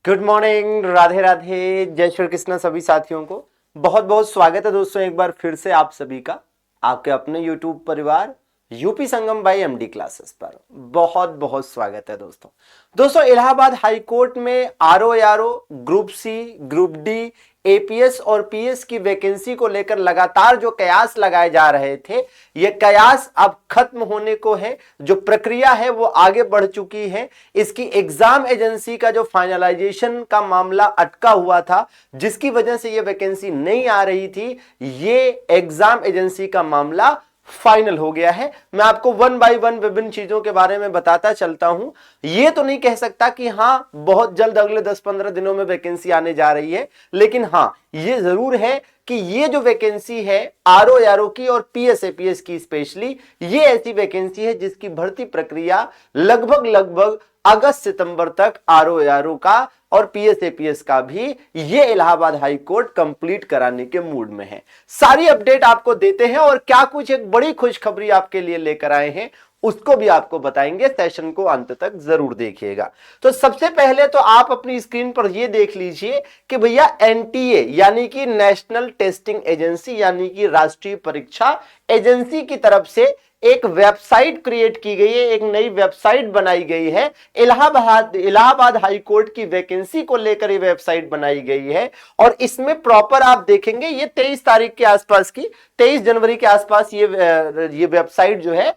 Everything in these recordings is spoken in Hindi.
गुड मॉर्निंग, राधे राधे, जय श्री कृष्ण सभी साथियों को बहुत बहुत स्वागत है दोस्तों। एक बार फिर से आप सभी का आपके अपने YouTube परिवार UP Sangam by MD classes पर बहुत बहुत स्वागत है दोस्तों इलाहाबाद हाई कोर्ट में RO group C, group D, APS और पीएस की वैकेंसी को लेकर लगातार जो कयास लगाए जा रहे थे, ये कयास अब खत्म होने को है। जो प्रक्रिया है वो आगे बढ़ चुकी है। इसकी एग्जाम एजेंसी का जो फाइनलाइजेशन का मामला अटका हुआ था, जिसकी वजह से ये वैकेंसी नहीं आ रही थी, ये एग्जाम एजेंसी का मामला फाइनल हो गया है। मैं आपको वन बाय वन विभिन्न चीजों के बारे में बताता चलता हूं। ये तो नहीं कह सकता कि हां बहुत जल्द अगले 10-15 दिनों में वैकेंसी आने जा रही है, लेकिन हां ये जरूर है कि ये जो वैकेंसी है आरओ की और पीएस एपीएस की स्पेशली, ये ऐसी वैकेंसी है जिसकी भर्ती प्रक्रिया लगभग अगस्त सितंबर तक आरओ का और पीएस एपीएस का भी ये इलाहाबाद हाई कोर्ट कंप्लीट कराने के मूड में है। सारी अपडेट आपको देते हैं और क्या कुछ एक बड़ी खुशखबरी आपके लिए लेकर आए हैं उसको भी आपको बताएंगे। सेशन को अंत तक जरूर देखिएगा। तो सबसे पहले तो आप अपनी स्क्रीन पर ये देख लीजिए कि भैया एनटीए यानी कि नेशनल टेस्टिंग एजेंसी यानी कि राष्ट्रीय परीक्षा एजेंसी की तरफ से एक वेबसाइट क्रिएट की गई है, एक नई वेबसाइट बनाई गई है। इलाहाबाद हाई कोर्ट की वैकेंसी को लेकर ये वेबसाइट बनाई गई है और इसमें प्रॉपर आप देखेंगे ये 23 तारीख के आसपास की, 23 जनवरी के आसपास ये वेबसाइट जो है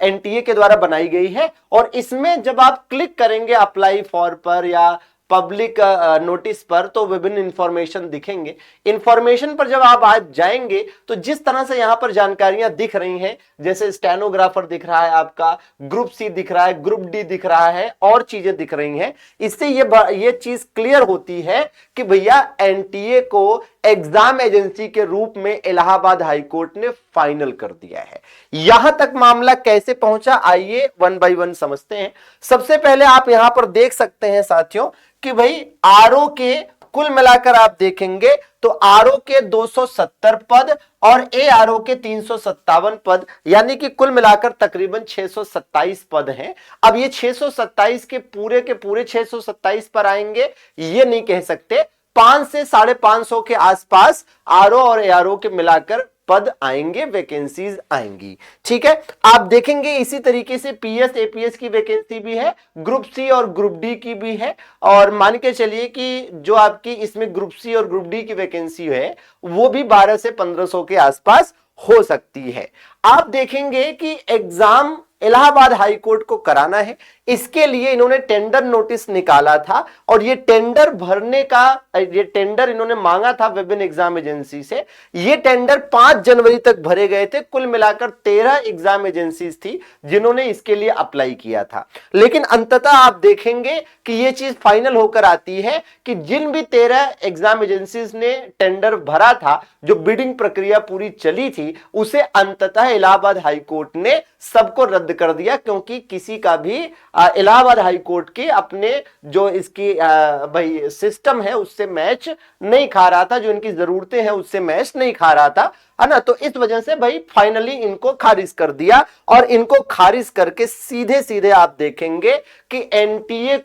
एनटीए के द्वारा बनाई गई है। और इसमें जब आप क्लिक करेंगे अप्लाई फॉर पर या पब्लिक नोटिस पर, तो विभिन्न इंफॉर्मेशन दिखेंगे। इंफॉर्मेशन पर जब आप आज जाएंगे तो जिस तरह से यहां पर जानकारियां दिख रही हैं, जैसे स्टेनोग्राफर दिख रहा है, आपका ग्रुप सी दिख रहा है, ग्रुप डी दिख रहा है और चीजें दिख रही हैं, इससे ये चीज क्लियर होती है कि भैया एनटीए को एग्जाम एजेंसी के रूप में इलाहाबाद हाई कोर्ट ने फाइनल कर दिया है। यहां तक मामला कैसे पहुंचा, आइए वन बाय वन समझते हैं। सबसे पहले आप यहां पर देख सकते हैं साथियों कि भाई आरओ के कुल मिलाकर आप देखेंगे तो आरओ के 270 पद और एआरओ के 357 पद, यानी कि कुल मिलाकर तकरीबन 627 पद हैं। अब ये 627 के पूरे 627 पर आएंगे ये नहीं कह सकते, 500 से 550 के आसपास आरओ और एआरओ के मिलाकर पद आएंगे, वैकेंसीज आएंगी। ठीक है, आप देखेंगे इसी तरीके से पीएस एपीएस की वैकेंसी भी है, ग्रुप सी और ग्रुप डी की भी है। और मान के चलिए कि जो आपकी इसमें ग्रुप सी और ग्रुप डी की वैकेंसी है वो भी 1200 से 1500 के आसपास हो सकती है। आप देखेंगे कि एग्जाम इलाहाबाद हाई कोर्ट को कराना है, इसके लिए इन्होंने टेंडर नोटिस निकाला था और ये टेंडर भरने का ये टेंडर इन्होंने मांगा था विभिन्न एग्जाम एजेंसी से। ये टेंडर 5 जनवरी तक भरे गए थे। कुल मिलाकर 13 एग्जाम एजेंसीज थी जिन्होंने इसके लिए अप्लाई किया था, लेकिन अंततः आप देखेंगे कि ये चीज फाइनल होकर आती है कि जिन भी 13 एग्जाम एजेंसीज ने टेंडर भरा था, जो बिडिंग प्रक्रिया पूरी चली थी, उसे अंततः इलाहाबाद हाई कोर्ट ने सबको रद्द कर दिया, क्योंकि किसी का भी इलाहाबाद हाई कोर्ट के अपने जो इसकी भाई सिस्टम है उससे मैच नहीं खा रहा था, जो इनकी जरूरतें हैं उससे मैच नहीं खा रहा था, है ना। तो इस वजह से भाई फाइनली इनको खारिज कर दिया और इनको खारिज करके सीधे सीधे आप देखेंगे कि एनटीए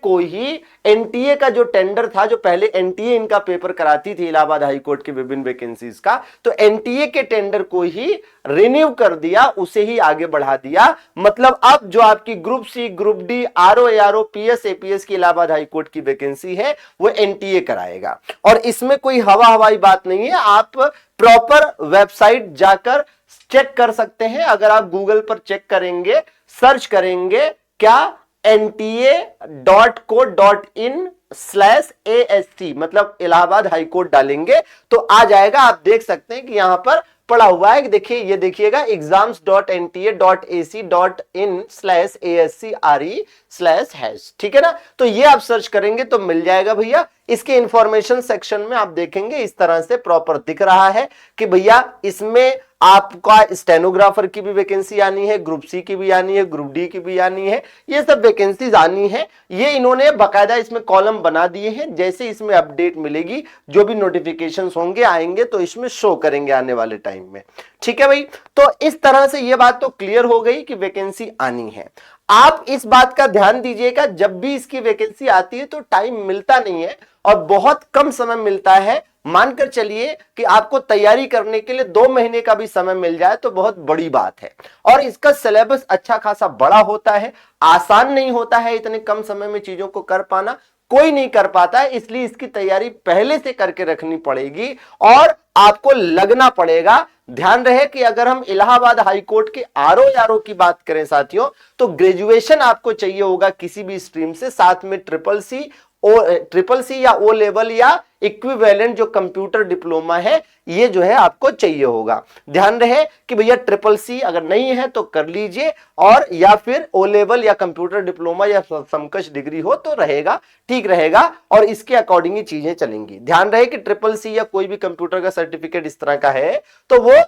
का जो टेंडर था, जो पहले एनटीए इनका पेपर कराती थी इलाहाबाद हाई कोर्ट की विभिन्न वैकेंसीज का, तो एनटीए के टेंडर को ही रिन्यू कर दिया, उसे ही आगे बढ़ा दिया। मतलब अब जो आपकी group C, group D, RO ARO, PS APS की इलाहाबाद हाई कोर्ट की वैकेंसी है वो एनटीए कराएगा। और इसमें कोई हवाई बात नहीं है, आप प्रॉपर वेबसाइट जाकर चेक कर सकते हैं। अगर आप गूगल पर चेक करेंगे, सर्च करेंगे क्या nta.co.in/ASC, मतलब इलाहाबाद हाई कोर्ट डालेंगे तो आ जाएगा। आप देख सकते हैं कि यहां पर पड़ा हुआ है, देखिए ये देखिएगा exams.nta.ac.in/ASCRE/#, ठीक है ना। तो ये आप सर्च करेंगे तो मिल जाएगा भैया। इसके इंफॉर्मेशन सेक्शन में आप देखेंगे इस तरह से प्रॉपर दिख रहा है कि भैया इसमें आपका स्टेनोग्राफर की भी वैकेंसी आनी है, ग्रुप सी की भी आनी है, ग्रुप डी की भी आनी है, ये सब वैकेंसीज आनी है। ये इन्होंने बाकायदा इसमें कॉलम बना दिए हैं। जैसे इसमें अपडेट मिलेगी, जो भी नोटिफिकेशंस होंगे आएंगे तो इसमें शो करेंगे आने वाले टाइम में। ठीक है भाई, तो इस तरह से ये बात तो क्लियर हो गई कि वैकेंसी आनी है। आप इस बात का ध्यान दीजिएगा, जब भी इसकी वैकेंसी आती है तो टाइम मिलता नहीं है और बहुत कम समय मिलता है। मानकर चलिए कि आपको तैयारी करने के लिए 2 महीने का भी समय मिल जाए तो बहुत बड़ी बात है। और इसका सिलेबस अच्छा खासा बड़ा होता है, आसान नहीं होता है इतने कम समय में चीजों को कर पाना, कोई नहीं कर पाता है। इसलिए इसकी तैयारी पहले से करके रखनी पड़ेगी और आपको लगना पड़ेगा। ध्यान रहे कि अगर हम इलाहाबाद हाईकोर्ट के आरओ की बात करें साथियों, तो ग्रेजुएशन आपको चाहिए होगा किसी भी स्ट्रीम से, साथ में ट्रिपल सी या ओ लेवल या इक्विवेलेंट जो कंप्यूटर डिप्लोमा है, ये जो है आपको चाहिए होगा। ध्यान रहे कि भैया ट्रिपल सी अगर नहीं है तो कर लीजिए, और या फिर ओ लेवल या कंप्यूटर डिप्लोमा या समकक्ष डिग्री हो तो रहेगा, ठीक रहेगा, और इसके अकॉर्डिंग ही चीजें चलेंगी। ध्यान रहे कि ट्रिपल सी या कोई भी कंप्यूटर का सर्टिफिकेट इस तरह का है तो वो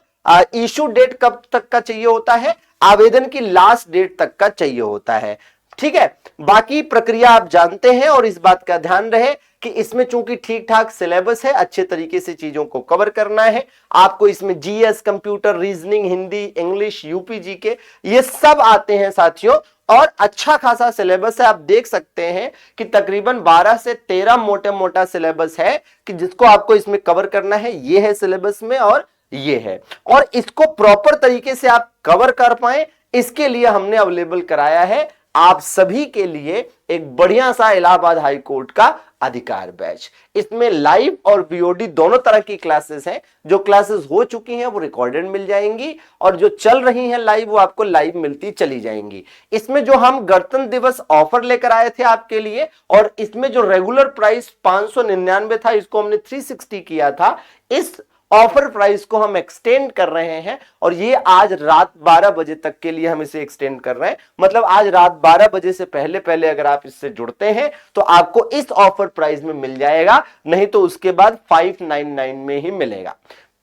इशू डेट कब तक का चाहिए होता है, आवेदन की लास्ट डेट तक का चाहिए होता है। ठीक है, बाकी प्रक्रिया आप जानते हैं, और इस बात का ध्यान रहे कि इसमें चूंकि ठीक ठाक सिलेबस है, अच्छे तरीके से चीजों को कवर करना है आपको। इसमें GS, computer, reasoning, Hindi, English, UP GK, ये सब आते हैं साथियों, और अच्छा खासा सिलेबस है। आप देख सकते हैं कि तकरीबन 12 से 13 मोटा मोटा सिलेबस है कि जिसको आपको इसमें कवर करना है। ये है सिलेबस में और ये है, और इसको प्रॉपर तरीके से आप कवर कर पाए, इसके लिए हमने अवेलेबल कराया है आप सभी के लिए एक बढ़िया सा इलाहाबाद हाई कोर्ट का अधिकार बैच। इसमें लाइव और बीओडी दोनों तरह की क्लासेस हैं। जो क्लासेस हो चुकी हैं वो रिकॉर्डेड मिल जाएंगी, और जो चल रही हैं लाइव वो आपको लाइव मिलती चली जाएंगी। इसमें जो हम गणतंत्र दिवस ऑफर लेकर आए थे आपके लिए, और इसमें जो रेगुलर प्राइस 599 था, इसको हमने 360 किया था। इस ऑफर प्राइस को हम एक्सटेंड कर रहे हैं, और ये आज रात 12 बजे तक के लिए हम इसे एक्सटेंड कर रहे हैं। मतलब आज रात 12 बजे से पहले पहले अगर आप इससे जुड़ते हैं तो आपको इस ऑफर प्राइस में मिल जाएगा, नहीं तो उसके बाद 599 में ही मिलेगा।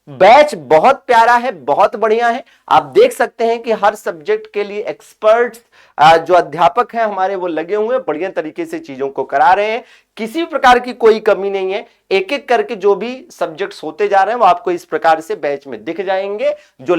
बैच बहुत प्यारा है, बहुत बढ़िया है। आप देख सकते हैं कि हर सब्जेक्ट के लिए एक्सपर्ट्स जो अध्यापक हैं हमारे वो लगे हुए, बढ़िया तरीके से चीजों को करा रहे हैं। किसी भी प्रकार की कोई कमी नहीं है। एक एक करके जो भी सब्जेक्ट्स होते जा रहे हैं वो आपको इस प्रकार से बैच में दिख जाएंगे। जो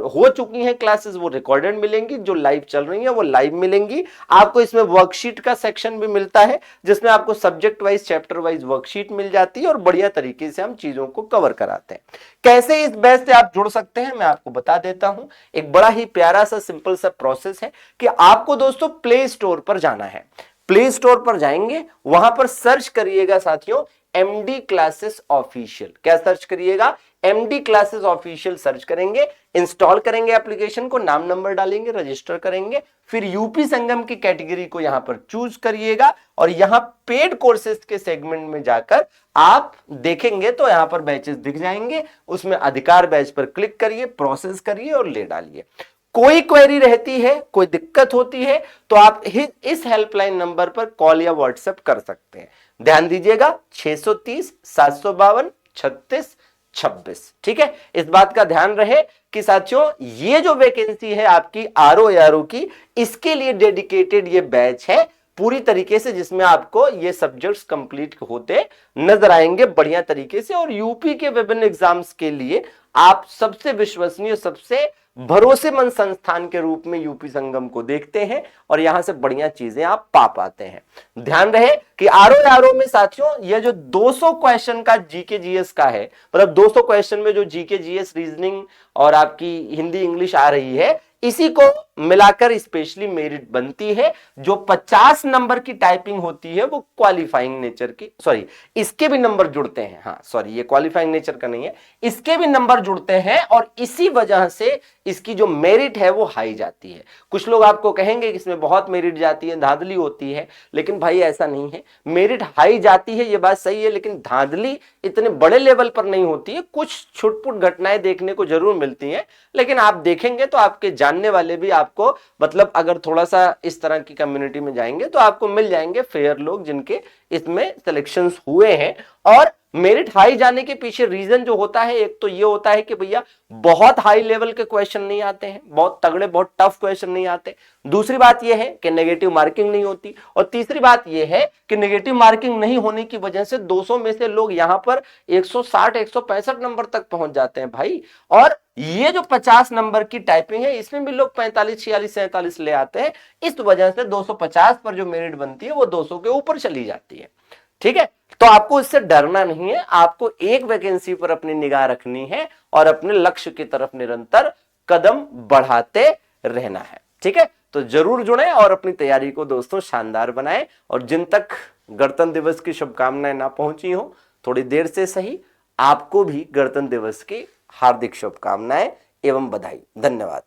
हो चुकी हैं क्लासेस वो रिकॉर्डेड मिलेंगी, जो लाइव चल रही हैं वो लाइव मिलेंगी। आपको इसमें वर्कशीट का सेक्शन भी मिलता है, जिसमें आपको subject wise, chapter wise worksheet मिल जाती है, और बढ़िया तरीके से हम चीजों को कवर कराते हैं। कैसे इस बैच से आप जुड़ सकते हैं मैं आपको बता देता हूं। एक बड़ा ही प्यारा सा सिंपल सा प्रोसेस है कि आपको दोस्तों प्ले स्टोर पर जाना है। प्ले स्टोर पर जाएंगे, वहां पर सर्च करिएगा साथियों एमडी क्लासेस ऑफिशियल। क्या सर्च करिएगा? एमडी क्लासेस ऑफिशियल सर्च करेंगे, इंस्टॉल करेंगे एप्लीकेशन को, नाम नंबर डालेंगे, रजिस्टर करेंगे, फिर यूपी संगम की कैटेगरी को यहां पर चूज करिएगा, और यहां पेड कोर्सेज के सेगमेंट में जाकर आप देखेंगे तो यहां पर बैचेस दिख जाएंगे। उसमें अधिकार बैच पर क्लिक करिए, प्रोसेस करिए और ले डालिए। कोई क्वेरी रहती है, कोई दिक्कत होती है तो आप इस हेल्पलाइन नंबर पर कॉल या व्हाट्सएप कर सकते हैं। ध्यान दीजिएगा 630 752 36 26। ठीक है, इस बात का ध्यान रहे कि साथियों ये जो वैकेंसी है आपकी आरओ की, इसके लिए डेडिकेटेड ये बैच है पूरी तरीके से, जिसमें आपको ये सब्जेक्ट्स कंप्लीट होते नजर आएंगे बढ़िया तरीके से। और यूपी के विभिन्न एग्जाम्स के लिए आप सबसे विश्वसनीय, सबसे भरोसेमंद संस्थान के रूप में यूपी संगम को देखते हैं, और यहां से बढ़िया चीजें आप पा पाते हैं। ध्यान रहे कि आरओ में साथियों ये जो 200 क्वेश्चन का जीके जीएस का है, मतलब 200 क्वेश्चन में जो जीके जीएस, रीजनिंग और आपकी हिंदी इंग्लिश आ रही है, इसी को मिलाकर स्पेशली मेरिट बनती है। जो 50 नंबर की टाइपिंग होती है वो क्वालिफाइंग नेचर की, सॉरी इसके भी नंबर जुड़ते हैं, हाँ सॉरी ये क्वालिफाइंग नेचर का नहीं है, इसके भी नंबर जुड़ते हैं, और इसी वजह से इसकी जो मेरिट है वो हाई जाती है। कुछ लोग आपको कहेंगे कि इसमें बहुत मेरिट जाती है, धांधली होती है, लेकिन भाई ऐसा नहीं है। मेरिट हाई जाती है ये बात सही है, लेकिन धांधली इतने बड़े लेवल पर नहीं होती है। कुछ छुटपुट घटनाएं देखने को जरूर मिलती हैं, लेकिन आप देखेंगे तो आपके जानने वाले भी आपको, मतलब अगर थोड़ा सा इस तरह की कम्युनिटी में जाएंगे तो आपको मिल जाएंगे फेयर लोग जिनके इसमें सिलेक्शंस हुए हैं। और मेरिट हाई जाने के पीछे रीजन जो होता है, एक तो ये होता है कि भैया बहुत हाई लेवल के क्वेश्चन नहीं आते हैं, बहुत तगड़े, बहुत टफ क्वेश्चन नहीं आते। दूसरी बात यह है कि नेगेटिव मार्किंग नहीं होती, और तीसरी बात यह है कि नेगेटिव मार्किंग नहीं होने की वजह से 200 में से लोग यहां पर 160 165 नंबर तक पहुंच जाते हैं भाई। और ये जो 50 नंबर की टाइपिंग है इसमें भी लोग 45, 46, 47 ले आते हैं। इस वजह से 250 पर जो मेरिट बनती है वो 200 के ऊपर चली जाती है। ठीक है, तो आपको इससे डरना नहीं है, आपको एक वैकेंसी पर अपनी निगाह रखनी है और अपने लक्ष्य की तरफ निरंतर कदम बढ़ाते रहना है। ठीक है, तो जरूर जुड़े और अपनी तैयारी को दोस्तों शानदार बनाएं। और जिन तक गणतंत्र दिवस की शुभकामनाएं ना पहुंची हो, थोड़ी देर से सही, आपको भी गणतंत्र दिवस की हार्दिक शुभकामनाएं एवं बधाई। धन्यवाद।